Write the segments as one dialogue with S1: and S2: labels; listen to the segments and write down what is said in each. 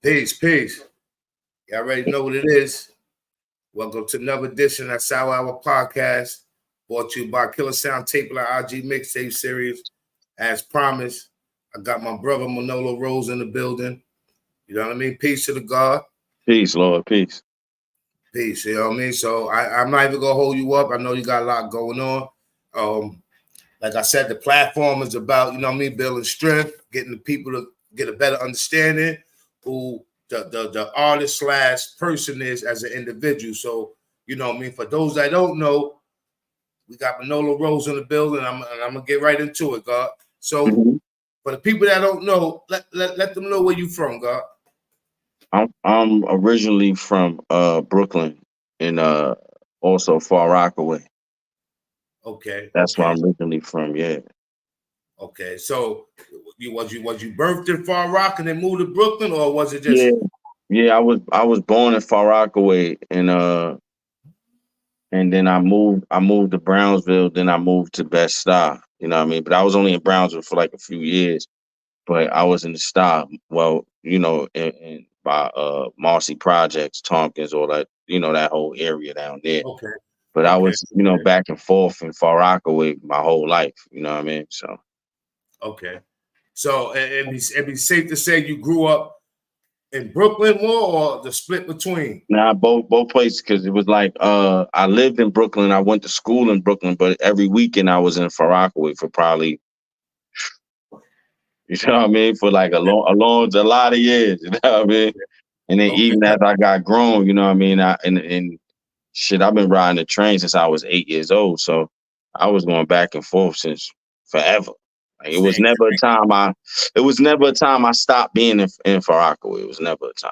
S1: Peace, peace. You already know what it is. Welcome to another edition of TheSourHourPodcast, brought to you by Killer Sound Tape and our IG mixtape series. As promised, I got my brother MANOLOROSE in the building. You know what I mean? Peace to the God.
S2: Peace, Lord. Peace.
S1: Peace, you know what I mean? So I'm not even going to hold you up. I know you got a lot going on. Like I said, the platform is about, you know what I mean, building strength, getting the people to get a better understanding who the artist / person is as an individual. So, you know what I mean? For those that don't know, we got MANOLOROSE in the building. I'm going to get right into it, God. So, for the people that don't know, let them know where you from, God.
S2: I'm originally from Brooklyn and also Far Rockaway.
S1: Okay.
S2: That's where I'm originally from, yeah.
S1: Okay. So was you birthed in Far Rock and then moved to Brooklyn, or was it just
S2: Yeah, I was born in Far Rockaway and then I moved to Brownsville, then I moved to Bed-Stuy, you know what I mean? But I was only in Brownsville for like a few years. But I was in the stop, well, you know, in by Marcy Projects, Tompkins, all that, you know, that whole area down there.
S1: Okay.
S2: But I was, you know, back and forth in Far Rockaway my whole life, you know what I mean? So
S1: okay. So it'd be safe to say you grew up in Brooklyn more, or the split between?
S2: nah, both places, because it was like I lived in Brooklyn, I went to school in Brooklyn, but every weekend I was in Far Rockaway for probably, you know what I mean, for like a lot of years, you know what I mean? And then even as I got grown, you know what I mean, and shit, I've been riding the train since I was 8 years old. So I was going back and forth since forever. Like, it was never a time I stopped being in Far Rockaway. It was never a time.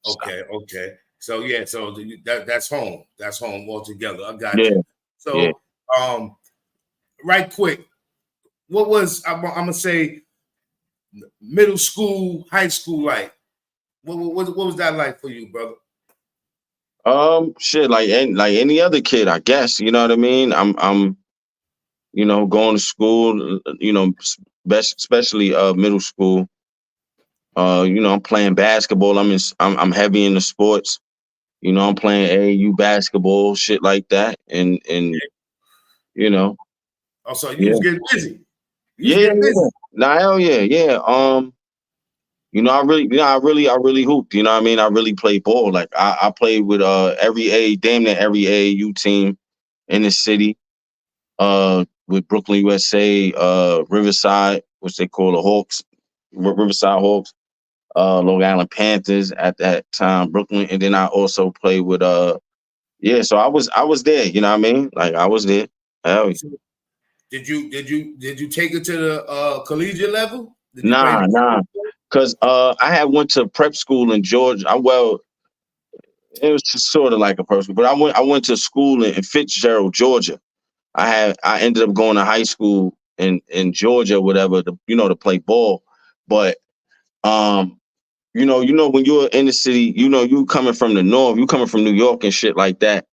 S1: Okay. So yeah, so that's home. That's home altogether. I got you. So right quick, what was I'm gonna say middle school, high school like? What was that like for you, brother?
S2: Shit, like any other kid, I guess. You know what I mean? I'm you know, going to school, you know, especially middle school. You know, I'm playing basketball. I'm heavy in the sports. You know, I'm playing AAU basketball, shit like that, and you know.
S1: Oh, so you was getting busy.
S2: Yeah. Nah, hell yeah. You know, I really hooped. You know what I mean? I really played ball. Like I played with damn near every AAU team in the city. With Brooklyn USA, Riverside, which they call the Hawks, Riverside Hawks, Long Island Panthers at that time, Brooklyn, and then I also played with so I was there. You know what I mean? Like I was there. Hell yeah.
S1: Did you take it to the collegiate level?
S2: Nah. Cause I had went to prep school in Georgia. It was just sort of like a prep school, but I went to school in Fitzgerald, Georgia. I ended up going to high school in Georgia, whatever, to play ball. But you know, when you're in the city, you know, you coming from the north, you coming from New York and shit like that.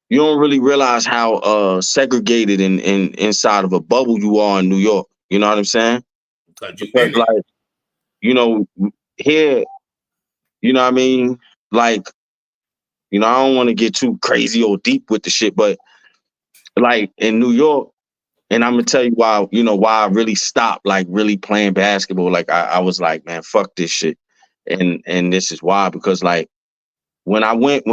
S2: You don't really realize how segregated and inside of a bubble you are in New York. You know what I'm saying? Because like, you know, here, you know what I mean? Like, you know, I don't want to get too crazy or deep with the shit, but like in New York, and I'm gonna tell you why I really stopped like really playing basketball. Like I was like, man, fuck this shit. And this is why, because like when I went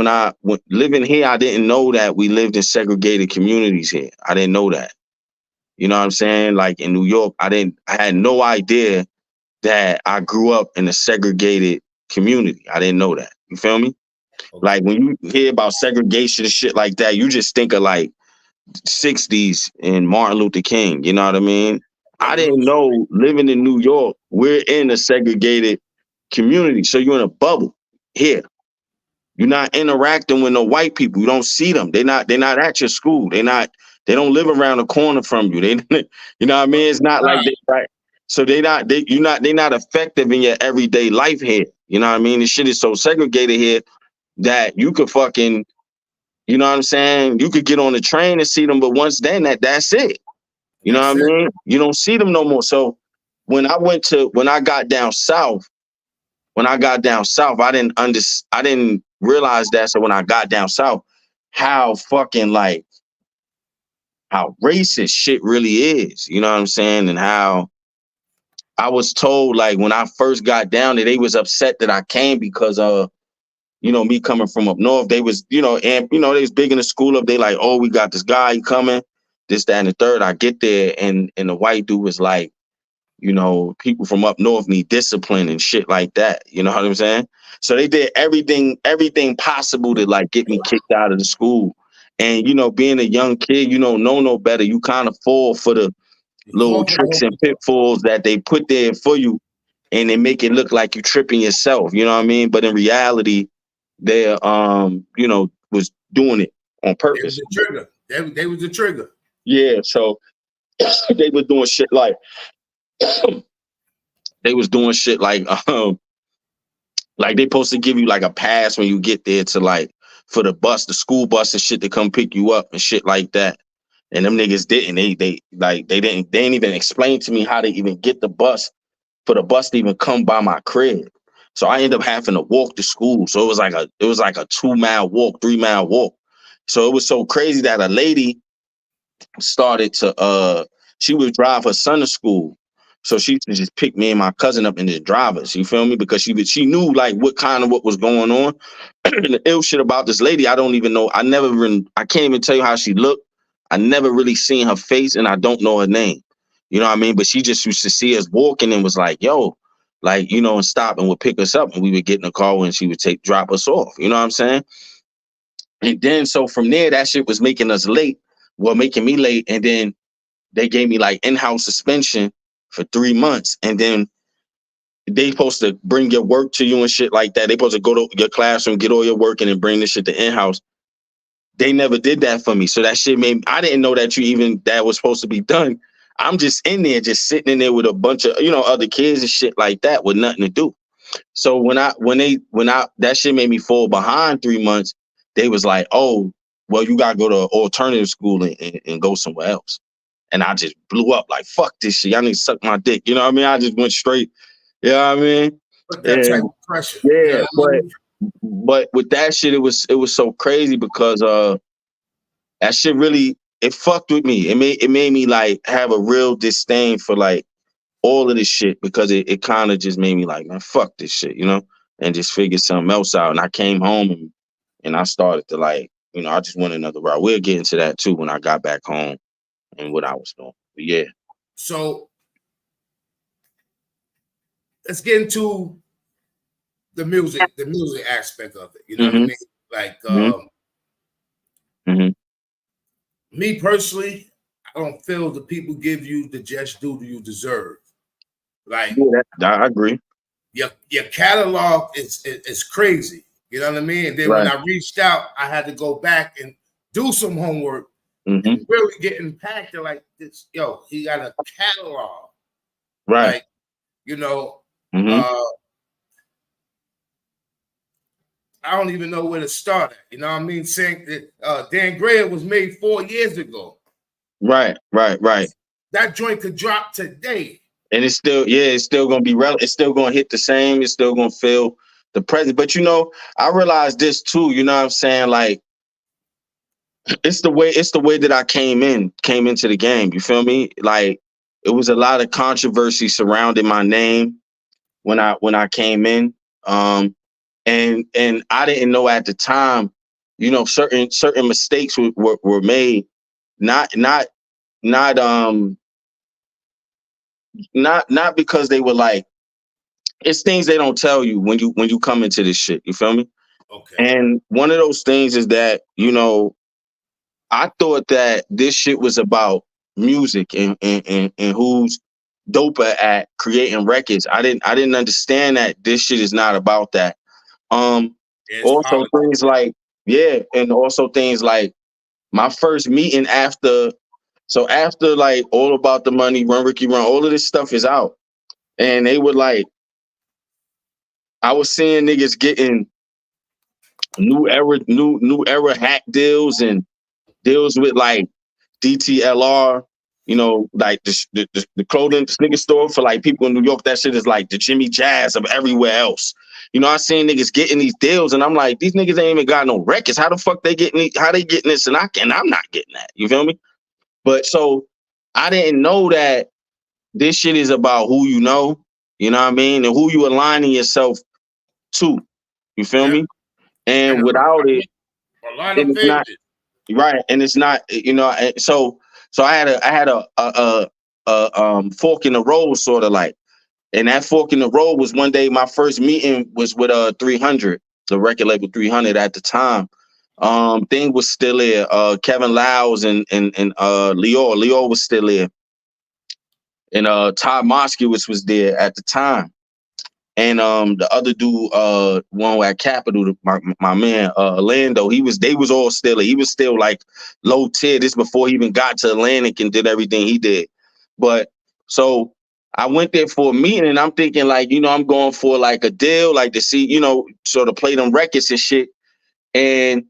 S2: living here, I didn't know that we lived in segregated communities here. I didn't know that. You know what I'm saying? Like in New York, I had no idea that I grew up in a segregated community. I didn't know that. You feel me? Like when you hear about segregation and shit like that, you just think of like 60s and Martin Luther King. You know what I mean? I didn't know living in New York, we're in a segregated community. So you're in a bubble here. You're not interacting with no white people. You don't see them. They're not at your school. They don't live around the corner from you. They, you know what I mean? It's not like right. So they're not effective in your everyday life here. You know what I mean? This shit is so segregated here that you could fucking, you know what I'm saying? You could get on the train and see them, but once then that's it. You know what I mean? You don't see them no more. So when I got down south, when I got down south, I didn't realize that. So when I got down south, how fucking like how racist shit really is. You know what I'm saying? And how I was told like when I first got down there, they was upset that I came because me coming from up north, they was, and they was big in the school up. They like, oh, we got this guy coming, this, that, and the third. I get there and the white dude was like, people from up north need discipline and shit like that. You know what I'm saying? So they did everything possible to like get me kicked out of the school. And being a young kid, you don't know no better. You kind of fall for the little tricks and pitfalls that they put there for you, and they make it look like you tripping yourself. You know what I mean? But in reality, they was doing it on purpose.
S1: They was the trigger. They was the trigger.
S2: Yeah. So they were doing shit like they was doing shit like they supposed to give you like a pass when you get there to like for the school bus and shit to come pick you up and shit like that. And them niggas didn't. They didn't even explain to me how to even get the bus for the bus to even come by my crib. So I ended up having to walk to school. So it was like a 2-mile walk, 3-mile walk. So it was so crazy that a lady started to she would drive her son to school. So she used to just pick me and my cousin up and just drive us. You feel me? Because she knew like what was going on. And the ill shit about this lady, I don't even know. I can't even tell you how she looked. I never really seen her face, and I don't know her name. You know what I mean? But she just used to see us walking and was like, yo, like, and stop and would pick us up, and we would get in the car and she would drop us off. You know what I'm saying? And then so from there, that shit was making us late. Well, making me late. And then they gave me like in-house suspension for 3 months. And then they supposed to bring your work to you and shit like that. They supposed to go to your classroom, get all your work, and then bring this shit to in-house. They never did that for me. So that shit I didn't know that that was supposed to be done. I'm just in there, just sitting in there with a bunch of, other kids and shit like that with nothing to do. So when that shit made me fall behind 3 months, they was like, oh, well, you gotta go to alternative school and go somewhere else. And I just blew up like, fuck this shit. Y'all need to suck my dick. You know what I mean? I just went straight. You know what I mean?
S1: Put that type of pressure.
S2: Yeah, but with that shit, it was so crazy because that shit really, it fucked with me. It made me like have a real disdain for like all of this shit because it kind of just made me like, man, fuck this shit, and just figure something else out. And I came home and I started to like, I just went another route. We'll get into that too when I got back home and what I was doing. But yeah.
S1: So let's get into the music aspect of it. You know what I mean? Like me personally, I don't feel the people give you the just due you deserve. Like,
S2: I agree.
S1: Your catalog is crazy. You know what I mean? And then when I reached out, I had to go back and do some homework and really get impacted like this. Yo, he got a catalog.
S2: Right.
S1: Like, I don't even know where to start at. You know what I mean? Saying that Dan Gray was made 4 years ago.
S2: Right.
S1: That joint could drop today.
S2: And it's still gonna be relevant. It's still gonna hit the same. It's still gonna feel the present. But I realized this too. You know what I'm saying? Like, it's the way that I came into the game. You feel me? Like, it was a lot of controversy surrounding my name when I came in. And I didn't know at the time, certain mistakes were made, not because they were like, it's things they don't tell you when you come into this shit. You feel me?
S1: Okay.
S2: And one of those things is that, I thought that this shit was about music and who's doper at creating records. I didn't understand that this shit is not about that. Also things like, and also things like my first meeting after like All About the Money, Run Ricky Run, all of this stuff is out. And they were like, I was seeing niggas getting new era hack deals and deals with like DTLR You know, like the clothing sneaker store for like people in New York, that shit is like the Jimmy Jazz of everywhere else. You know, I seen niggas getting these deals, and I'm like, these niggas ain't even got no records. How the fuck they getting? How they getting this, and I'm not getting that. You feel me? But so I didn't know that this shit is about who you know. You know what I mean, and who you aligning yourself to. You feel
S1: Yeah.
S2: me? And
S1: And
S2: without it,
S1: a lot of
S2: it's not
S1: favorites.
S2: right, and it's not. You know, so I had a fork in the road, sort of like. And that fork in the road was one day. My first meeting was with 300, the record label 300 at the time. Thing was still there. Kevin Lyles and Leo was still there, and Todd Moskowitz was there at the time. And the other dude, one at Capitol, my man Orlando, they was all still. He was still like low tier. This before he even got to Atlantic and did everything he did. But so I went there for a meeting, and I'm thinking like, you know, I'm going for like a deal, like to see, you know, sort of play them records and shit. And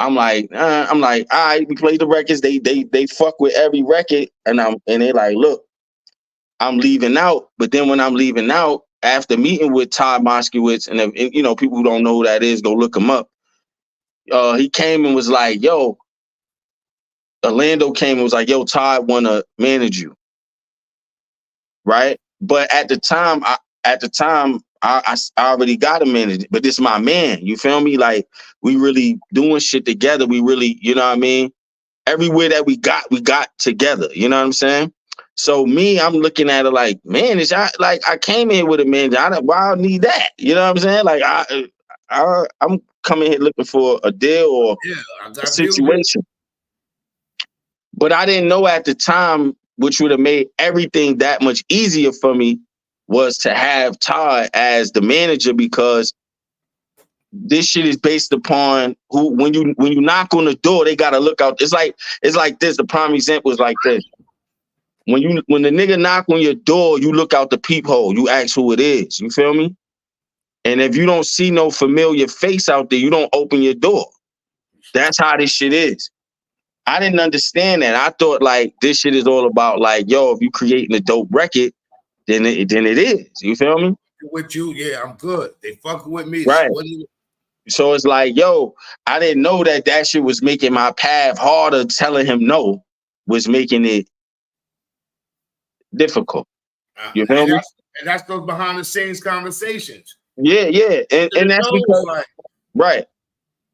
S2: I'm like, all right, we play the records. They fuck with every record, and they like, look, I'm leaving out. But then when I'm leaving out, after meeting with Todd Moskowitz, and you know, people who don't know who that is, go look him up. He came and was like, yo, Orlando came and was like, yo, Todd wanna manage you. Right? But at the time, I already got a manager, but this is my man. You feel me? Like, we really doing shit together. We really, you know what I mean? Everywhere that we got together. You know what I'm saying? So me, I'm looking at it like, man, I came in with a man. Why I need that? You know what I'm saying? Like I'm coming here looking for a deal or
S1: Yeah, I
S2: a
S1: got built it.
S2: situation. But I didn't know at the time, which would have made everything that much easier for me, was to have Todd as the manager, because this shit is based upon who, when you knock on the door, they gotta look out. It's like this. The prime example is like this. When the nigga knock on your door, you look out the peephole. You ask who it is. You feel me? And if you don't see no familiar face out there, you don't open your door. That's how this shit is. I didn't understand that. I thought like this shit is all about like, yo, if you creating a dope record, then it is. You feel me?
S1: With you, yeah, I'm good. They fucking with me.
S2: Right.
S1: What do you?
S2: So it's like, yo, I didn't know that shit was making my path harder. Telling him no was making it difficult. You feel
S1: And
S2: me?
S1: that's those behind the scenes conversations.
S2: Yeah. And that's because
S1: like,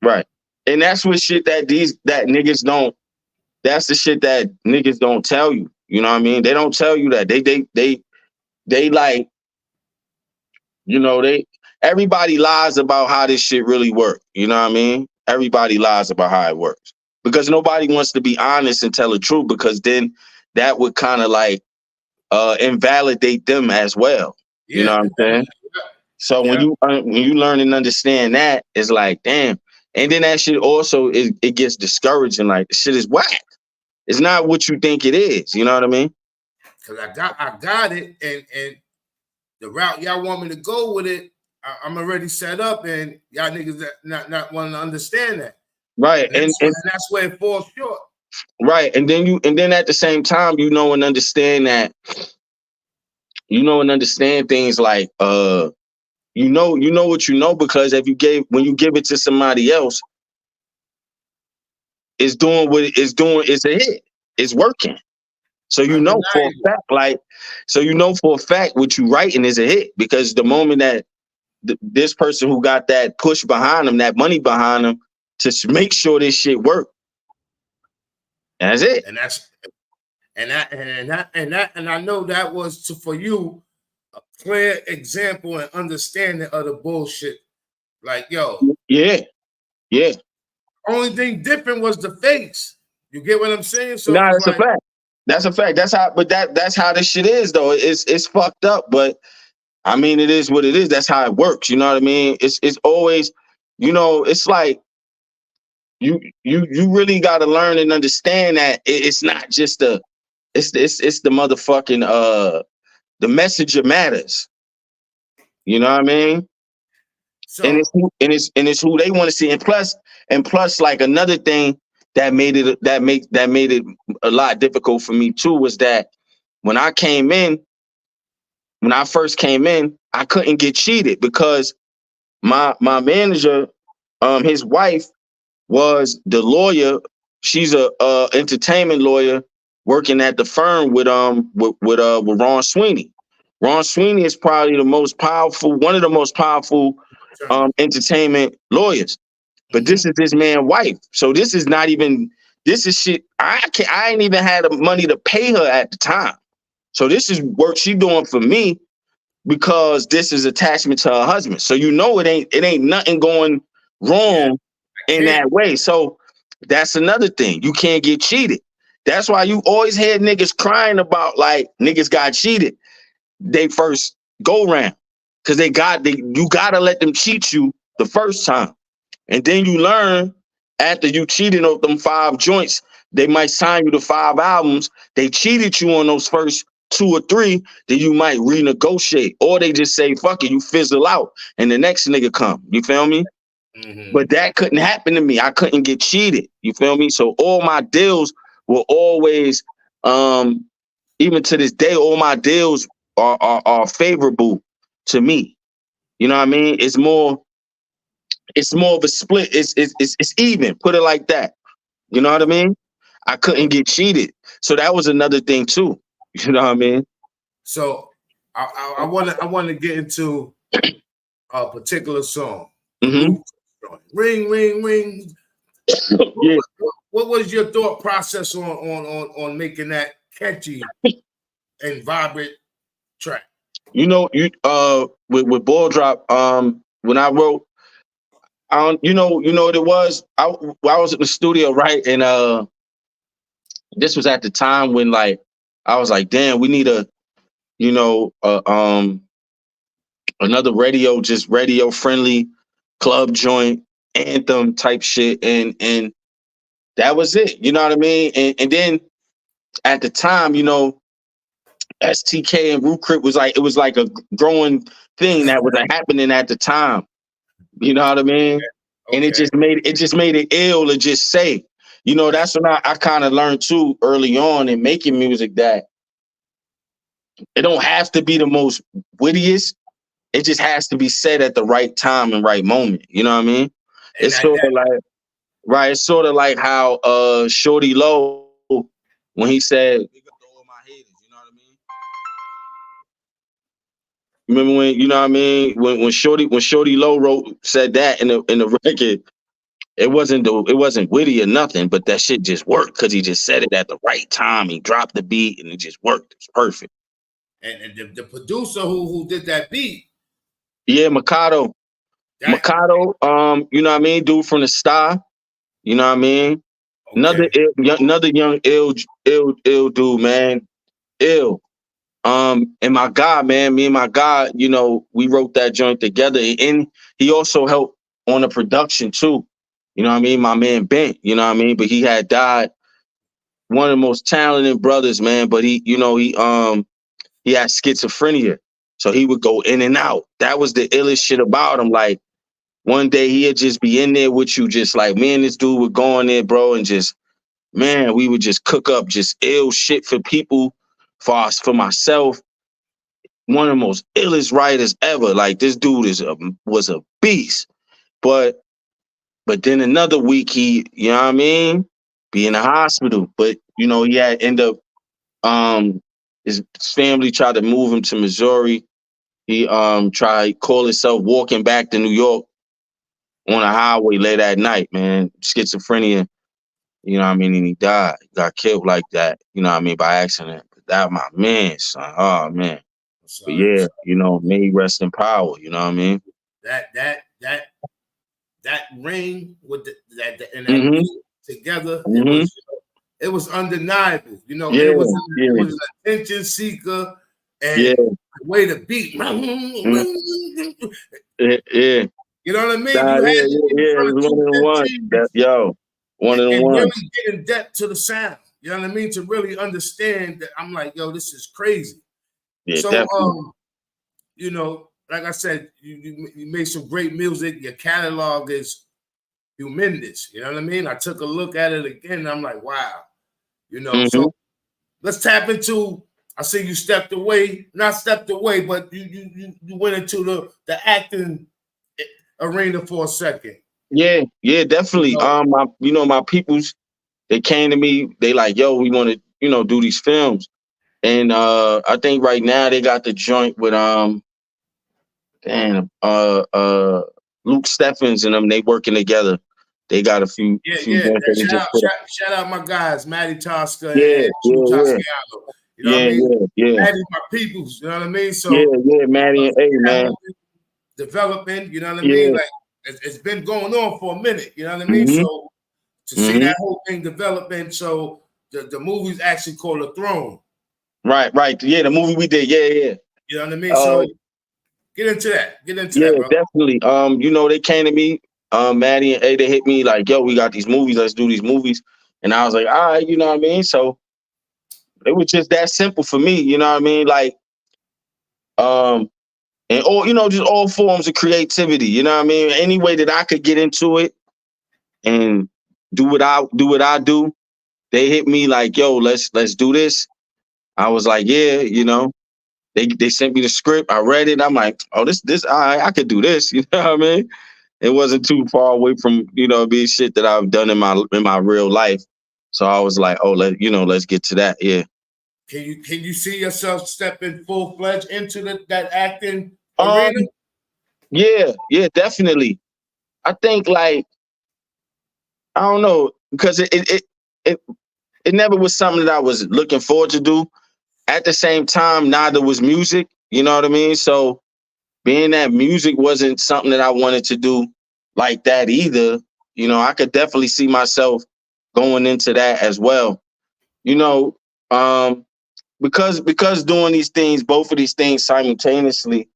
S2: right. And that's what shit that niggas don't. That's the shit that niggas don't tell you. You know what I mean? They don't tell you that. They like, you know, everybody lies about how this shit really works. You know what I mean? Everybody lies about how it works. Because nobody wants to be honest and tell the truth, because then that would kind of like invalidate them as well.
S1: yeah,
S2: you know what I'm saying? So when you learn and understand that, it's like, damn. And then that shit also it gets discouraging. Like, the shit is whack. It's not what you think it is. You know what I mean?
S1: Because I got it, and the route y'all want me to go with it, I'm already set up, and y'all niggas not wanting to understand that.
S2: Right.
S1: And that's where it falls short.
S2: Right. And then at the same time, you know and understand things like you know what you know, because when you give it to somebody else, it's doing what it's doing, it's a hit. It's working. So you know for a fact what you writing is a hit, because the moment that this person who got that push behind them, that money behind them to make sure this shit work. That's it.
S1: And I know that was for you a clear example and understanding of the bullshit. Like, yo.
S2: Yeah.
S1: Only thing different was the face. You get what I'm saying? So
S2: that's a fact. That's a fact. That's how this shit is, though. It's fucked up, but I mean, it is what it is. That's how it works. You know what I mean? It's always, you know, it's like you really got to learn and understand that it's not just it's the motherfucking the messenger matters. You know what I mean? So, and it's who they want to see. And plus, like, another thing that made it a lot difficult for me too was that when I first came in, I couldn't get cheated because my manager, his wife was the lawyer. She's a entertainment lawyer working at the firm with Ron Sweeney. Ron Sweeney is probably one of the most powerful entertainment lawyers. But this is this man's wife. So this is not even, this is shit. I ain't even had the money to pay her at the time. So this is work she doing for me because this is attachment to her husband. So it ain't nothing going wrong in that way. So that's another thing. You can't get cheated. That's why you always hear niggas crying about like niggas got cheated. They first go round. Cause you gotta let them cheat you the first time. And then you learn after you cheated on them 5 joints, they might sign you to 5 albums. They cheated you on those first 2 or 3, then you might renegotiate. Or they just say, fuck it, you fizzle out and the next nigga come. You feel me? Mm-hmm. But that couldn't happen to me. I couldn't get cheated. You feel me? So all my deals were always, even to this day, all my deals are favorable to me. You know what I mean? It's more of a split. It's even. Put it like that. You know what I mean? I couldn't get cheated. So that was another thing too. You know what I mean?
S1: So I want to get into a particular song.
S2: Mm-hmm.
S1: Ring, ring, ring.
S2: Yeah.
S1: What was your thought process on making that catchy and vibrant track?
S2: You know, with Ball Drop, when I wrote, you know what it was? I was in the studio, right? And this was at the time when like I was like, damn, we need another radio friendly club joint anthem type shit, and that was it. You know what I mean? And then at the time, you know, STK and Root Crip was like a growing thing that was happening at the time. You know what I mean? Okay. And it just made it ill to just say. You know, that's when I kind of learned too early on in making music that it don't have to be the most wittiest. It just has to be said at the right time and right moment. You know what I mean? And it's sort of like, right. It's sort of like how Shorty Low, when he said, "Big up to all my haters," you know what I mean? Remember when, you know what I mean? When Shorty Low said that in the record, it wasn't witty or nothing, but that shit just worked because he just said it at the right time. He dropped the beat and it just worked. It's perfect.
S1: And the producer who did that beat.
S2: Yeah, Mikado. Mikado, you know what I mean? Dude from the Star. You know what I mean? Okay. Another young ill dude, man. Ill. And my guy, man, me and my guy, you know, we wrote that joint together. And he also helped on the production too. You know what I mean? My man Bent, you know what I mean? But he had died. One of the most talented brothers, man. But he had schizophrenia. So he would go in and out. That was the illest shit about him. Like, one day he'd just be in there with you, just like me and this dude would go in there, bro, and just, man, we would just cook up just ill shit for people, for myself. One of the most illest writers ever. Like, this dude was a beast. But then another week he, you know what I mean, be in the hospital. But you know, he had end up his family tried to move him to Missouri. He tried call himself walking back to New York on a highway late at night, man. Schizophrenia, you know what I mean? And he died. He got killed like that, you know what I mean, by accident. But that my man, son. Oh man. But yeah, you know, may he rest in power, you know what I mean?
S1: That ring with that beat together, it was undeniable. You know, it was an attention seeker, and the way the beat.
S2: Yeah.
S1: You know what I mean?
S2: It was one of the ones. One of the ones.
S1: Really get in depth to the sound. You know what I mean? To really understand that, I'm like, yo, this is crazy. Yeah, so, definitely. You know, like I said, you made some great music. Your catalog is humongous. You know what I mean? I took a look at it again, and I'm like, wow. You know,
S2: Mm-hmm.
S1: so let's tap into. I see you stepped away, not stepped away, but you went into the acting arena for a second.
S2: Yeah, definitely. My peoples, they came to me. They like, yo, we want to, do these films. And I think right now they got the joint with Luke Steffens and them. They working together. They got a few joints that they just put.
S1: Shout out my guys, Matty Tosca
S2: Yeah,
S1: and Toscano. You know what I mean?
S2: Yeah.
S1: Matty, my peoples. You know what I mean? So
S2: yeah, Matty and A, man.
S1: Developing. You know what I mean? Like it's been going on for a minute. You know what I mean?
S2: Mm-hmm.
S1: So to see that whole thing developing, so the movie's actually called The Throne.
S2: Right. Yeah, the movie we did. Yeah.
S1: You know what I mean? So get into that.
S2: Yeah,
S1: bro.
S2: definitely. They came to me, Maddie and A, they hit me like, yo, we got these movies, let's do these movies. And I was like, all right, you know what I mean? So it was just that simple for me, you know what I mean? Like, and all, just all forms of creativity, you know what I mean? Any way that I could get into it and do what I do. They hit me like, yo, let's do this. I was like, yeah, They sent me the script. I read it. I'm like, oh, this, I could do this. You know what I mean? It wasn't too far away from, being shit that I've done in my real life. So I was like, oh, let's get to that. Yeah.
S1: Can you see yourself stepping full-fledged into that acting arena?
S2: Yeah, definitely. I think I don't know, because it never was something that I was looking forward to do. At the same time, neither was music. You know what I mean? So being that music wasn't something that I wanted to do like that either, I could definitely see myself going into that as well. Because doing these things, both of these things simultaneously,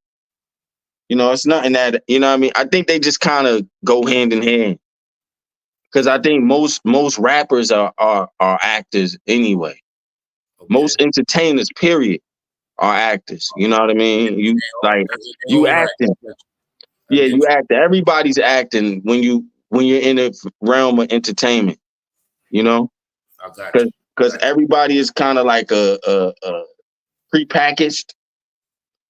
S2: it's nothing that, what I mean? I think they just kind of go hand in hand. Because I think most rappers are actors anyway. Okay. Most entertainers, period, are actors. You know what I mean? You acting. Yeah, you act. Everybody's acting when you're in the realm of entertainment. Because everybody is kind of like a prepackaged,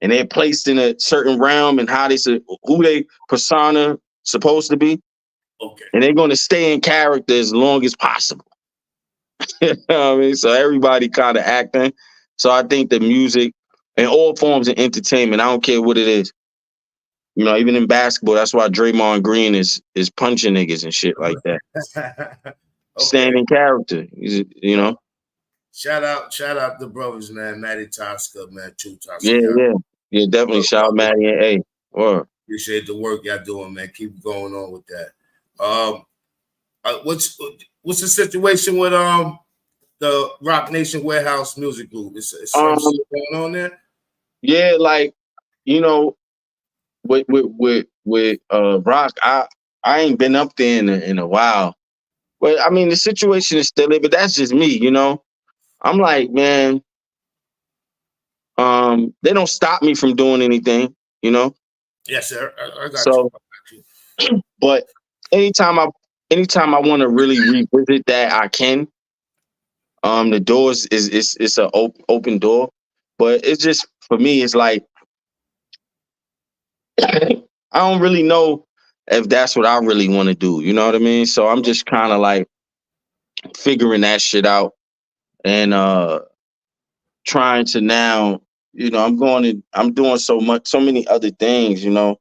S2: and they're placed in a certain realm and who they persona supposed to be.
S1: Okay.
S2: And they're going to stay in character as long as possible. You know what I mean? So everybody kind of acting. So I think the music and all forms of entertainment, I don't care what it is. Even in basketball, that's why Draymond Green is punching niggas and shit like that. Okay. Staying in character,
S1: Shout out the brothers, man. Matty Tosca, man. Tosca.
S2: Yeah, definitely. Shout out Matty and A. Or
S1: appreciate the work y'all doing, man. Keep going on with that. What's the situation with the Rock Nation Warehouse Music Group? Is something going on there?
S2: Yeah, with Rock, I ain't been up there in a while. But I mean, the situation is still there, but that's just me, I'm like, man, they don't stop me from doing anything,
S1: Yes, sir. I got
S2: you. But anytime I want to really revisit that, I can. The doors it's an open door, but it's just, for me, it's like I don't really know if that's what I really want to do. You know what I mean? So I'm just kind of like figuring that shit out and trying to now, I'm doing so many other things, as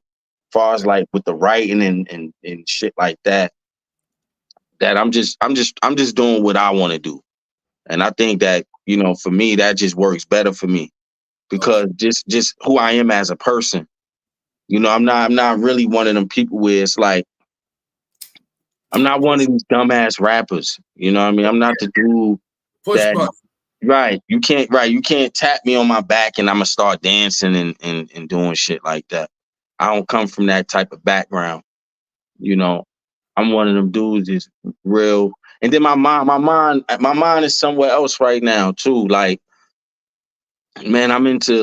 S2: far as like with the writing and shit like that, that I'm just doing what I want to do. And I think that, for me, that just works better for me, because just who I am as a person. I'm not really one of them people where it's like, I'm not one of these dumbass rappers. You know what I mean? I'm not the dude that, right. You can't tap me on my back and I'm gonna start dancing and doing shit like that. I don't come from that type of background. I'm one of them dudes that's real. And then my mind is somewhere else right now too. Like, man, I'm into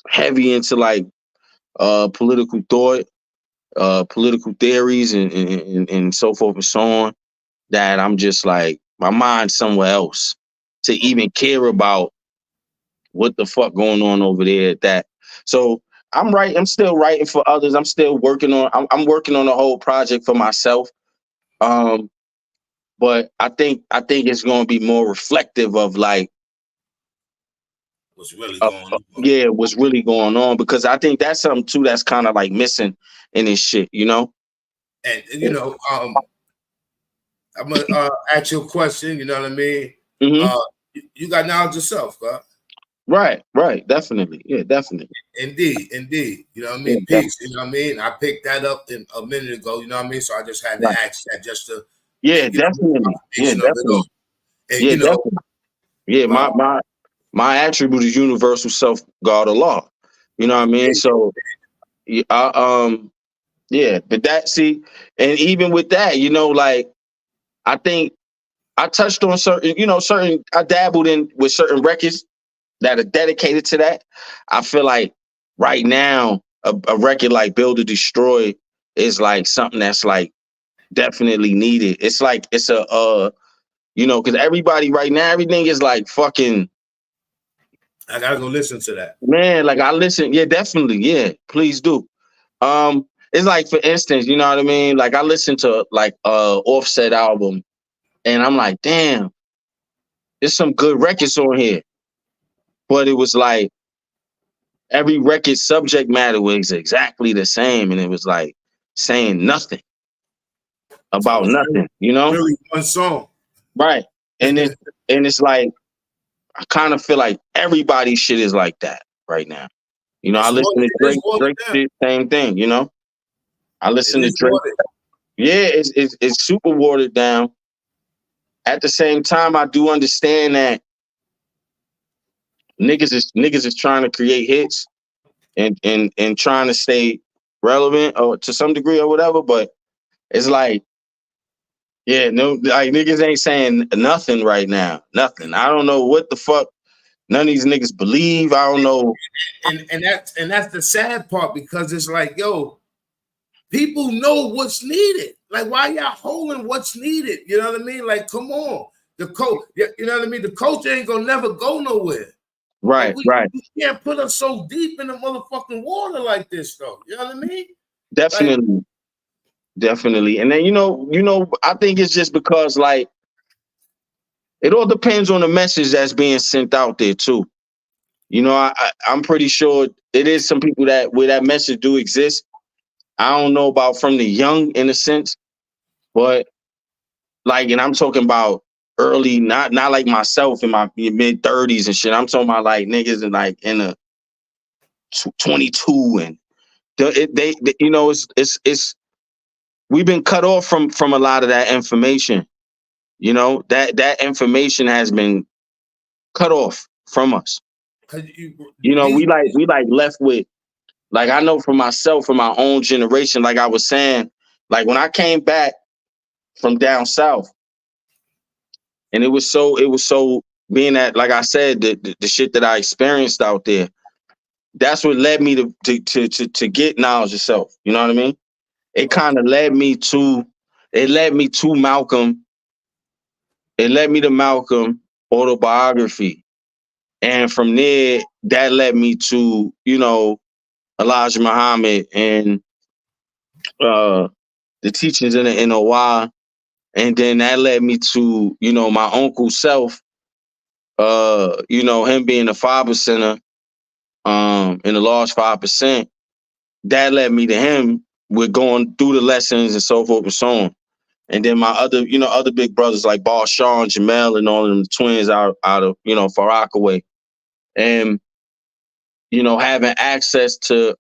S2: heavy into political thought, political theories and so forth and so on, that I'm just like, my mind's somewhere else to even care about what the fuck going on over there at that. So I'm still writing for others. I'm still working on, I'm working on a whole project for myself. Um, but I think it's going to be more reflective of like,
S1: What's really going on?
S2: yeah, what's really going on, because I think that's something too that's kind of like missing in this shit, you know?
S1: And I'm gonna ask you a question. You know what I mean?
S2: Mm-hmm.
S1: You got knowledge yourself, God.
S2: Right, definitely, yeah, definitely.
S1: Indeed. You know what I
S2: Yeah,
S1: mean? Peace. You know what I mean? I picked that up a minute ago. You know what I mean? So I just had to
S2: right.
S1: ask that just to
S2: Yeah,
S1: get
S2: definitely. Yeah,
S1: confirmation of it all.
S2: definitely.
S1: And
S2: Yeah, definitely. Yeah,
S1: uh,
S2: my attribute is universal self, God, Allah. You know what I mean? So, yeah, yeah, but that, see, and even with that, you know, like, I think I touched on certain, I dabbled in with certain records that are dedicated to that. I feel like right now, a record like Build or Destroy is like something that's like definitely needed. It's like, it's because everybody right now, everything is like fucking,
S1: I gotta go listen to that.
S2: man, like I listen, yeah, definitely, yeah, please do. It's like, for instance, you know what I mean? Like I listened to like Offset album, and I'm like, damn, there's some good records on here. But it was like every record subject matter was exactly the same, and it was like saying nothing
S1: So
S2: about
S1: it's
S2: nothing, you know?
S1: really one song.
S2: Right. And it's like, I kind of feel like everybody's shit is like that right now. You know, I listen to
S1: It is watered
S2: Drake
S1: down.
S2: shit, same thing, you know? I
S1: It
S2: listen to
S1: is
S2: Drake.
S1: watered.
S2: Yeah, it's super watered down. At the same time, I do understand that niggas is trying to create hits and trying to stay relevant or to some degree or whatever, but it's like, yeah, no, like niggas ain't saying nothing right now. Nothing. I don't know what the fuck none of these niggas believe. I don't know.
S1: And that's the sad part, because it's like, yo, people know what's needed. Like, why y'all holding what's needed? You know what I mean? Like, come on. The coach, you know what I mean? The coach ain't gonna never go nowhere. Like,
S2: Right.
S1: we can't put us so deep in the motherfucking water like this, though. You know what I mean? Like,
S2: Definitely. And then I think it's just because like it all depends on the message that's being sent out there too. You know, I'm pretty sure it is some people that where that message do exist. I don't know about from the young in a sense, but like, and I'm talking about early, not like myself in my mid 30s and shit. I'm talking about like niggas in like in a 22, and it's we've been cut off from a lot of that information. You know, that information has been cut off from us. You know,
S1: these,
S2: we like left with, like, I know for myself, from my own generation, like I was saying, like when I came back from down south, and it was so being that, like I said, the shit that I experienced out there, that's what led me to get knowledge of self. You know what I mean? It kind of led me to Malcolm. It led me to Malcolm autobiography. And from there, that led me to, Elijah Muhammad and the teachings in the NOI. And then that led me to, my uncle self, him being a 5%er, in the large 5%. That led me to him with going through the lessons and so forth and so on. And then my other big brothers like Boss Shaw and Jamel and all of them, the twins out of, Far Rockaway. And, having access to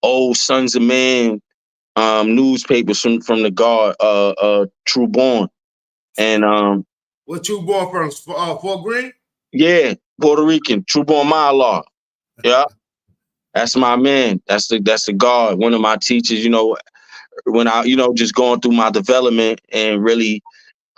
S2: old Sons of Man newspapers from the Guard, True Born. And
S1: what you born from? Fort Greene?
S2: yeah, Puerto Rican, True Born My Law. Yeah. That's my man. That's the Guard. One of my teachers, when I, just going through my development and really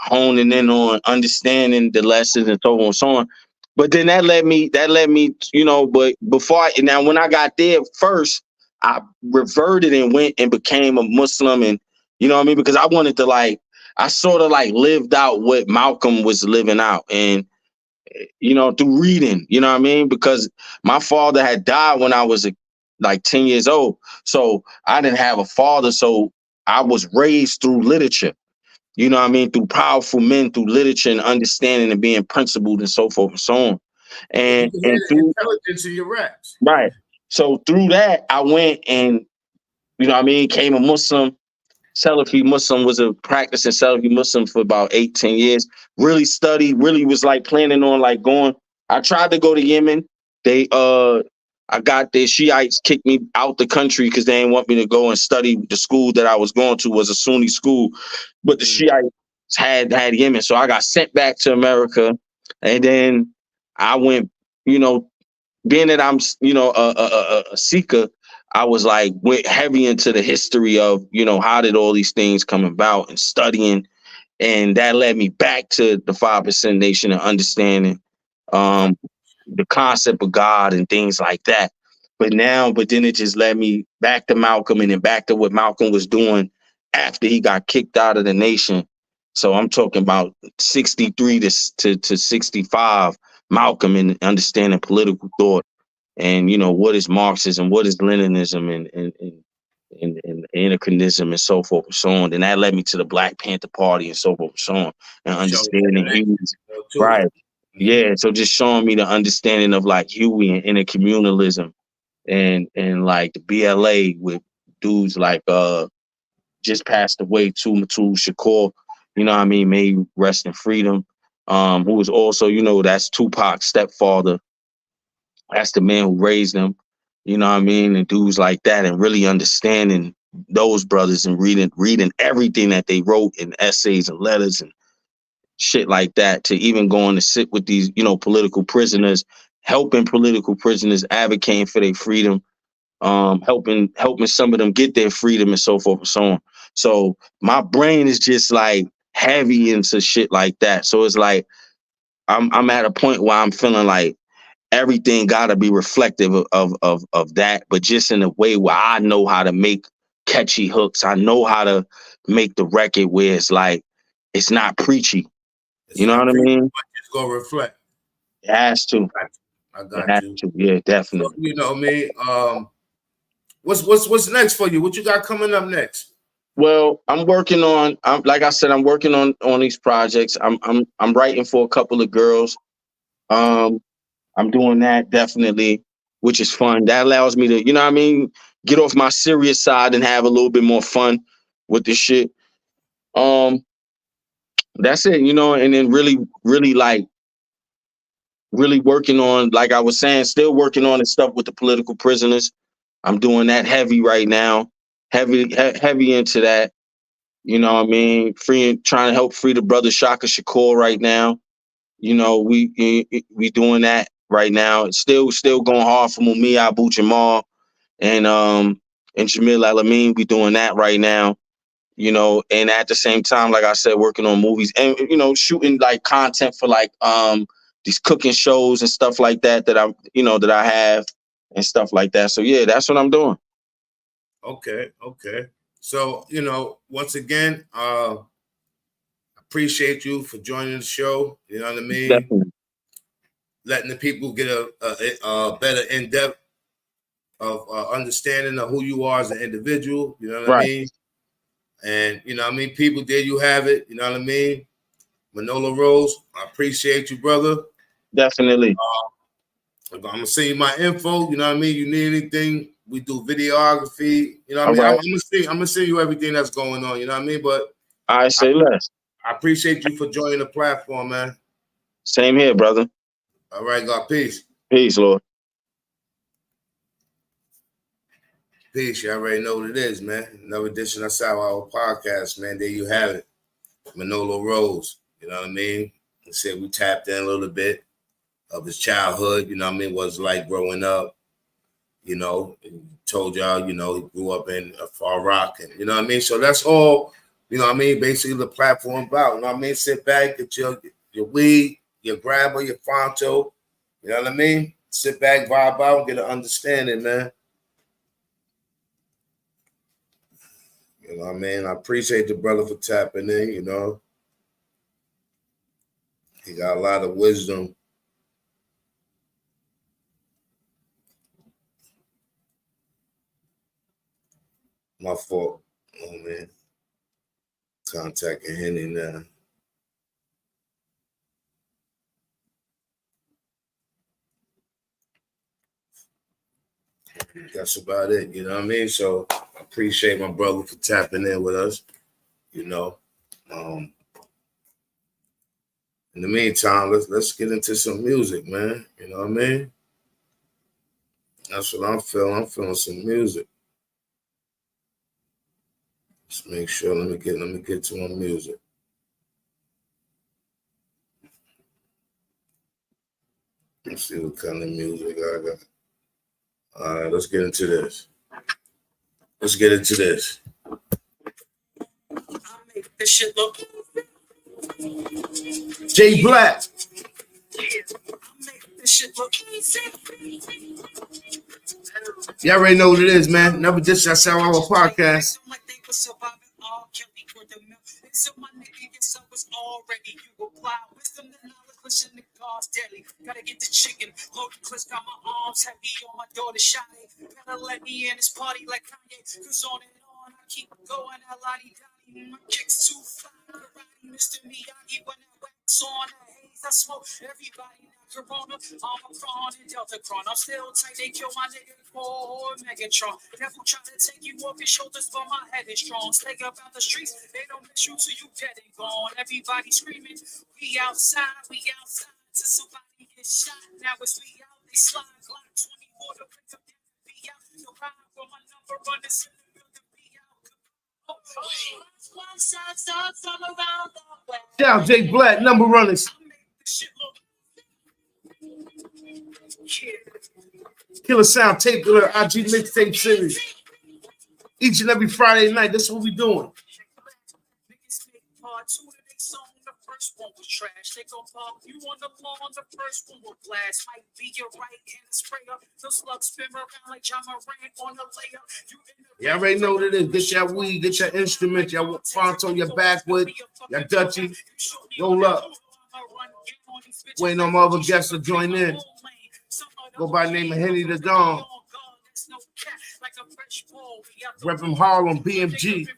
S2: honing in on understanding the lessons and so on and so on. But then that led me, but before now when I got there first, I reverted and went and became a Muslim, and you know what I mean, because I wanted to I sort of lived out what Malcolm was living out, and through reading, you know what I mean, because my father had died when I was 10 years old, so I didn't have a father, so I was raised through literature. You know what I mean? Through powerful men, through literature and understanding and being principled and so forth and so on.
S1: You
S2: And
S1: can hear
S2: and
S1: the
S2: through
S1: intelligence in your raps.
S2: right. So through that, I went and you know what I mean, became a Muslim. Salafi Muslim, was a practicing Salafi Muslim for about 18 years. Really studied, really was planning on going. I tried to go to Yemen. They I got the Shiites kicked me out the country because they didn't want me to go and study. The school that I was going to was a Sunni school, but the Shiites had Yemen. So I got sent back to America. And then I went, you know, being that I'm, a seeker, I was went heavy into the history of, how did all these things come about and studying. And that led me back to the 5% Nation and understanding the concept of God and things like that. But then it just led me back to Malcolm and then back to what Malcolm was doing after he got kicked out of the nation. So I'm talking about 63 to 65, Malcolm, and understanding political thought and what is Marxism, what is Leninism, and anachronism and so forth and so on. And that led me to the Black Panther Party and so forth and so on, and understanding Huey. Right. Yeah. So just showing me the understanding of Huey and intercommunalism and the BLA with dudes just passed away too, Matul Shakur, you know what I mean, may he rest in freedom. Who was also, that's Tupac's stepfather. That's the man who raised them, you know what I mean, and dudes like that, and really understanding those brothers and reading everything that they wrote in essays and letters and shit like that, to even going to sit with these, political prisoners, helping political prisoners, advocating for their freedom, helping some of them get their freedom and so forth and so on. So my brain is just heavy into shit like that. So it's I'm at a point where I'm feeling everything got to be reflective of that, but just in a way where I know how to make catchy hooks. I know how to make the record where it's not preachy. You know what I mean?
S1: It's gonna reflect.
S2: It has to.
S1: I got you.
S2: Yeah, definitely.
S1: So, you know me. What's next for you? What you got coming up next?
S2: Well, I'm working on. Like I said, I'm working on these projects. I'm writing for a couple of girls. I'm doing that definitely, which is fun. That allows me to, you know what I mean, get off my serious side and have a little bit more fun with this shit. That's it, and then really working on, like I was saying, still working on the stuff with the political prisoners. I'm doing that heavy right now, heavy into that. You know what I mean? Trying to help free the brother Shaka Shakur right now. We doing that right now. It's still going hard for Mumia Abu Jamal and Jamil Alameen. We doing that right now. And at the same time, like I said, working on movies and shooting content for these cooking shows and stuff like that that I have and stuff like that. So yeah, that's what I'm doing.
S1: Okay. So, once again, appreciate you for joining the show. You know what I mean?
S2: Definitely.
S1: Letting the people get a better in-depth of understanding of who you are as an individual. You know what I mean? And, people, there you have it. You know what I mean? MANOLOROSE, I appreciate you, brother.
S2: Definitely.
S1: I'm going to send you my info. You know what I mean? You need anything, we do videography. You know what I mean?
S2: Right.
S1: I'm gonna send you everything that's going on. You know what I mean? But
S2: I say less.
S1: I appreciate you for joining the platform, man.
S2: Same here, brother.
S1: All right, God, peace.
S2: Peace, Lord.
S1: Peace. You already know what it is, man. Another edition of TheSourHourPodcast, man. There you have it. MANOLOROSE. You know what I mean? He said we tapped in a little bit of his childhood. You know what I mean? What it's like growing up. Told y'all, he grew up in Far Rock, and you know what I mean. So that's all. You know what I mean? Basically, the platform about. You know what I mean? Sit back, get your weed, your grabber, your Fonto. You know what I mean? Sit back, vibe out, get an understanding, man. You know what I mean? I appreciate the brother for tapping in, you know. He got a lot of wisdom. My fault. Oh, man. Contacting Henny now. That's about it, you know what I mean? So I appreciate my brother for tapping in with us, you know. In the meantime, let's get into some music, man. You know what I mean? That's what I'm feeling. I'm feeling some music. Let's make sure. Let me get to my music. Let's see what kind of music I got. All right, let's get into this. Let's get into this. This shit look. Jay Black. This shit look. You already know what it is, man. Never dish that TheSourHourPodcast. So my nigga, your son was already you apply wisdom and knowledge, listen to God's daily. Gotta get the chicken, load the clips, got my arms heavy on my daughter shiny. Better let me in this party like Kanye. Cause on and on, I keep going, Lottie-Dottie. My kicks too fly, karate, Mr. Miyagi. When I wax on that haze, I smoke everybody. Corona, Omicron, and Deltacron. I'm still tight, they kill my nigga for Megatron. Devil trying to take you off your shoulders, but my head is strong. Stay about the streets, they don't miss you till you dead and gone. Everybody screaming, we outside, till somebody get shot. Now it's we out, they slide, Glock 24 to pick up the be out. So ride for my number, run this in the building, be out. Shout Jay Black, number runners. Killer Sound Tape Killer IG mixtape series. Each and every Friday night, that's what we doing. The first one was trash. They gon' pop you on the lawn. The first one will blast. Might be your right hand sprayer. Those slugs spin around like John Morant on the layup. Y'all already know what it is. Get your weed, get your instrument, your Fonto, your backwood, your Dutchie. Roll up. Waiting on my other guests to join in. Go by the name of Henny the Dawn. Rep from Harlem, BMG. With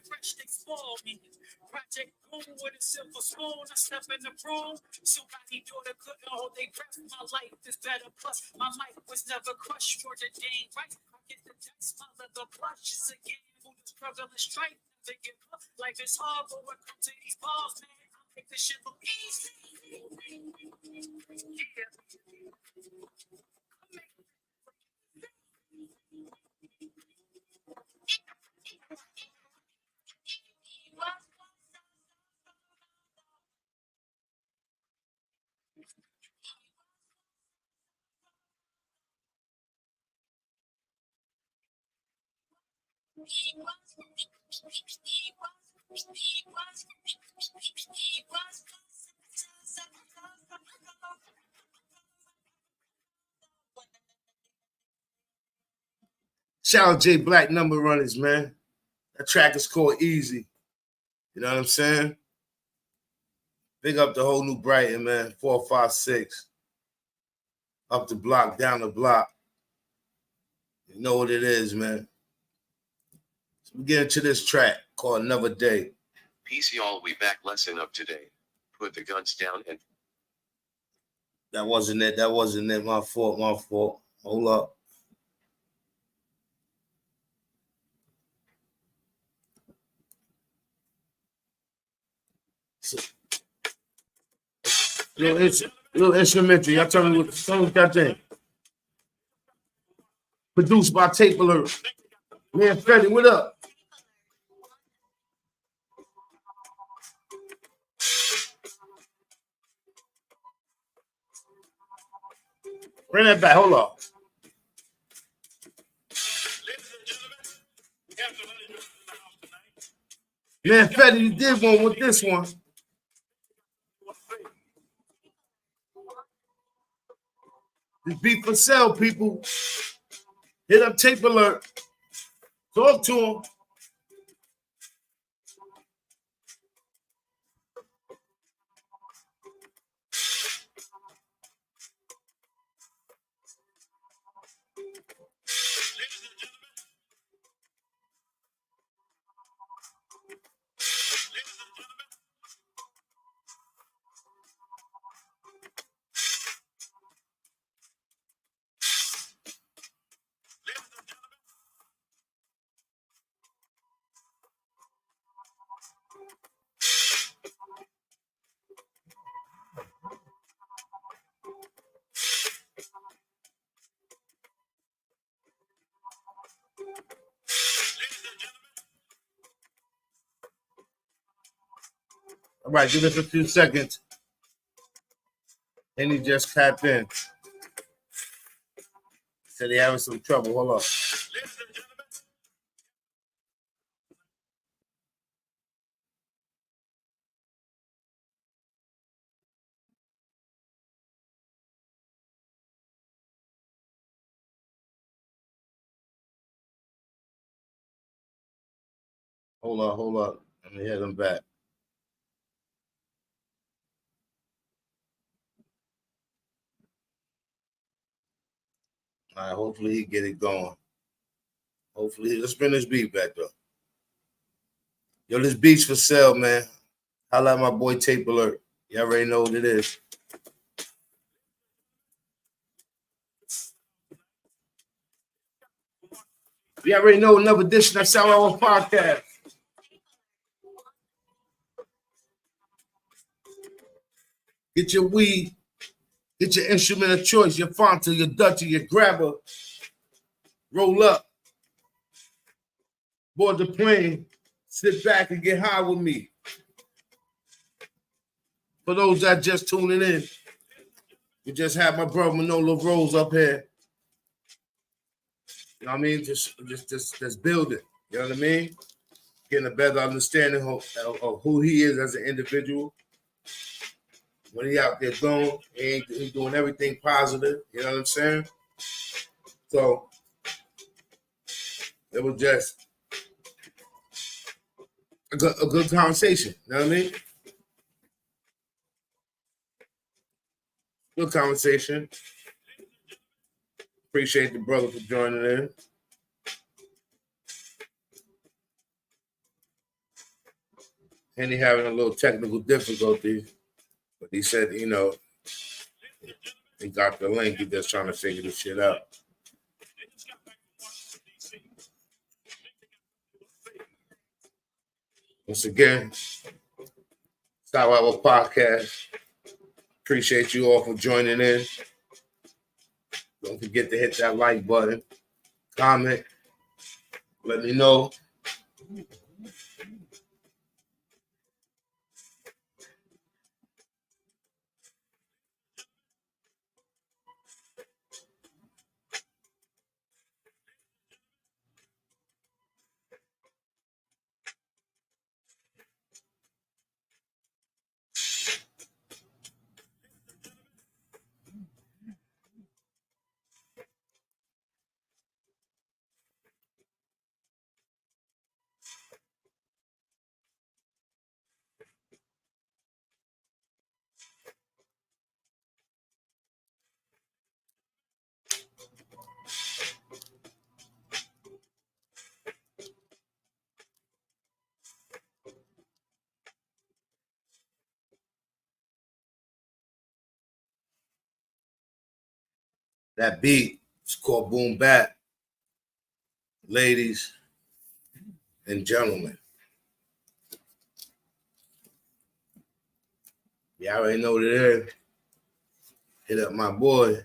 S1: a silver spoon, I step in the room. Somebody daughter couldn't hold their breath. My life is better. Plus, my mic was never crushed for the day. Right? I get the dice, my leather plush. It's a game who the struggle is straight. They give up. Life is hard, but when it comes to these balls, man, I make this shit look easy. Yeah. Shout out Jay Black, number runners, man. That track is called Easy. You know what I'm saying? Big up the whole New Brighton, man. 456. Up the block, down the block. You know what it is, man. So we get into this track called Another Day.
S3: Peace, y'all. We back. Lesson of today. Put the guns down and.
S1: That wasn't it. My fault. Hold up. So, little instrumental. Y'all tell me what that thing. Produced by Tape Alert. Man, Freddie, what up? Bring that back. Hold on. Man, Freddie, you did one with this one. This beat for sale, people. Hit up Tape Alert. Talk to him. right, give us a few seconds. And he just tapped in. Said he having some trouble. Hold on. Hold up. Let me hit him back. All right, hopefully he get it going. Hopefully, let's bring this beat back though. Yo, this beat's for sale, man. Holla at my boy Tape Alert. You already know what it is. You already know another edition of TheSourHourPodcast. Get your weed, get your instrument of choice, your Fanta, your Dutchie, your grabber. Roll up, board the plane, sit back and get high with me. For those that just tuning in, we just had my brother MANOLOROSE up here. You know what I mean? Just build it. You know what I mean? Getting a better understanding of who he is as an individual. When he out there going, he doing everything positive. You know what I'm saying? So it was just a good conversation. You know what I mean? Good conversation. Appreciate the brother for joining in. And he having a little technical difficulty, but he said, you know, he got the link. He just trying to figure this shit out. Once again, stop our podcast. Appreciate you all for joining in. Don't forget to hit that like button, comment, let me know. That beat is called Boom Bap. Ladies and gentlemen, you already know what it is. Hit up my boy.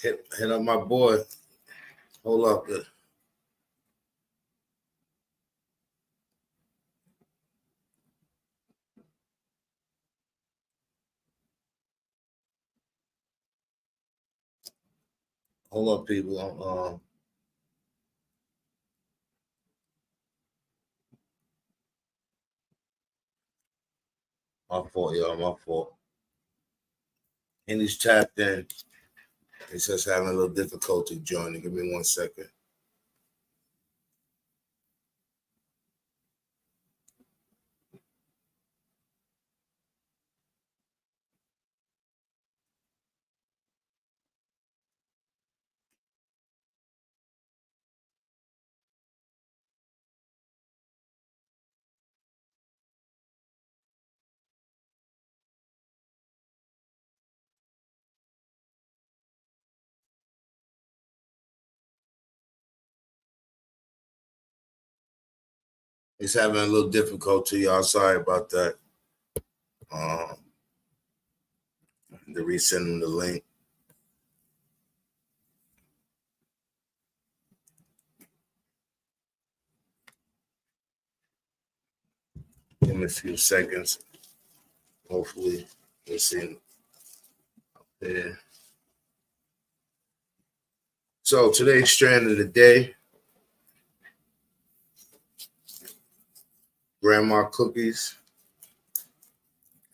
S1: Hit up my boy. Hold up. Hold up, people. My fault, y'all. My fault. And he's tapped in. He's just having a little difficulty joining. Give me 1 second. He's having a little difficulty, y'all. Sorry about that. To resend him the link. Give me a few seconds. Hopefully, we'll see up there. So today's strand of the day, grandma cookies.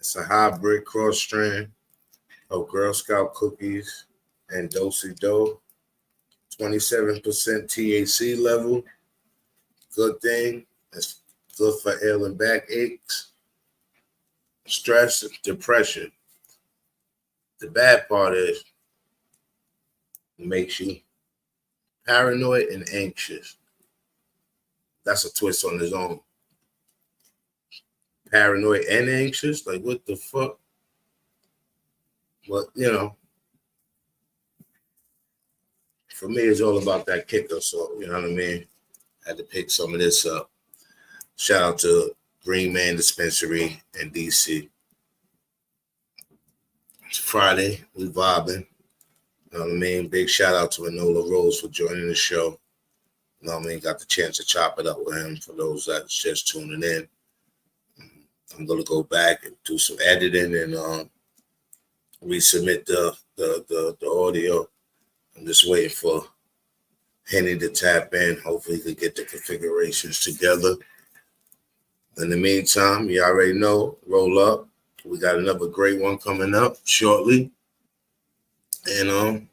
S1: It's a hybrid cross strand of Girl Scout cookies and do-si-do. 27% THC level. Good thing. It's good for ailing back aches, stress, depression. The bad part is it makes you paranoid and anxious. That's a twist on his own. Paranoid and anxious? Like, what the fuck? But, you know, for me, it's all about that kicker. So, you know what I mean? I had to pick some of this up. Shout out to Green Man Dispensary in DC. It's Friday. We vibing. You know what I mean? Big shout out to MANOLOROSE for joining the show. You know what I mean? Got the chance to chop it up with him for those that's just tuning in. I'm going to go back and do some editing and resubmit the audio. I'm just waiting for Henny to tap in. Hopefully he could get the configurations together. In the meantime, you already know, roll up. We got another great one coming up shortly. And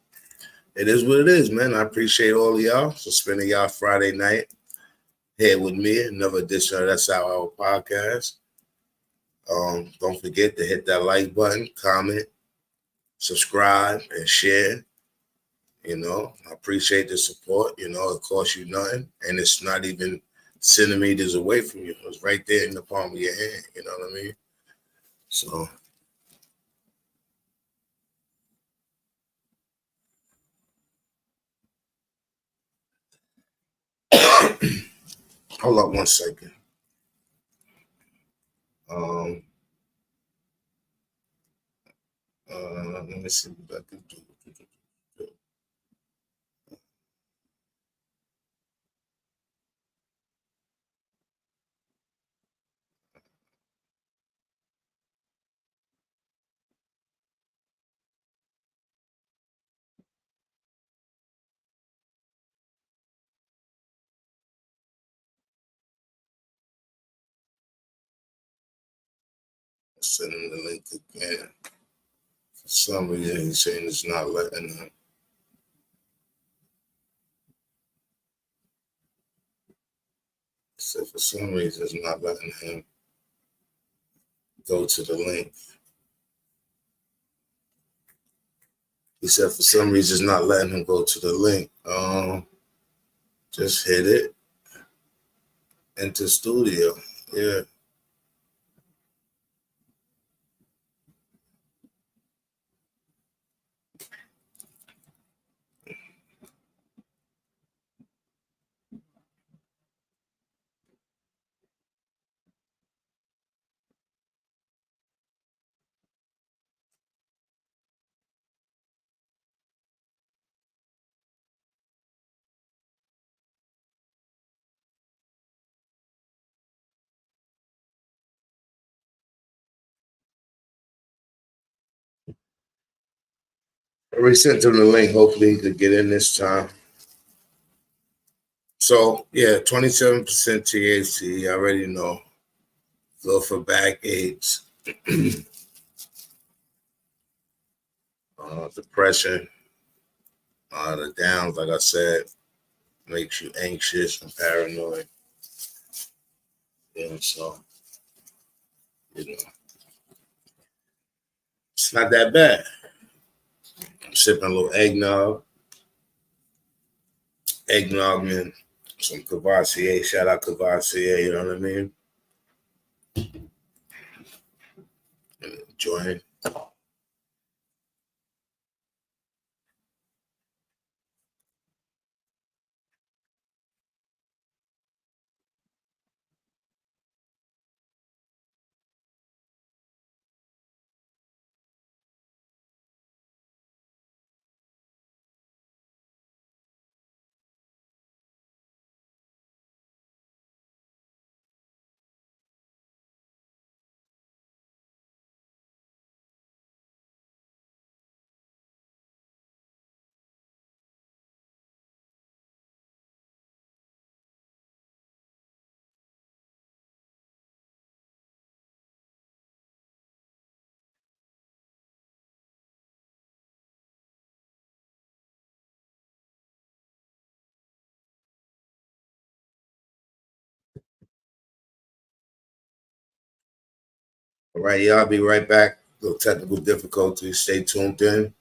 S1: it is what it is, man. I appreciate all of y'all for spending y'all Friday night here with me. Another edition of That's Our Podcast. Don't forget to hit that like button, comment, subscribe, and share. You know, I appreciate the support. You know, it costs you nothing, and it's not even centimeters away from you. It's right there in the palm of your hand. You know what I mean? So, hold up 1 second. Let me see what I can do. Send him the link again. For some reason, he's saying it's not letting him. So for some reason, it's not letting him go to the link. He said for some reason, it's not letting him go to the link. Just hit it. Enter studio. Yeah. I resent him the link. Hopefully, he could get in this time. So, yeah, 27% THC. I already know. Go for backaches, depression, the downs, like I said, makes you anxious and paranoid. Yeah, so, you know, it's not that bad. I'm sipping a little eggnog, and some Cavassier. Shout out Cavassier, you know what I mean? Enjoying. All right, yeah, I'll be right back. Little technical difficulties. Stay tuned in.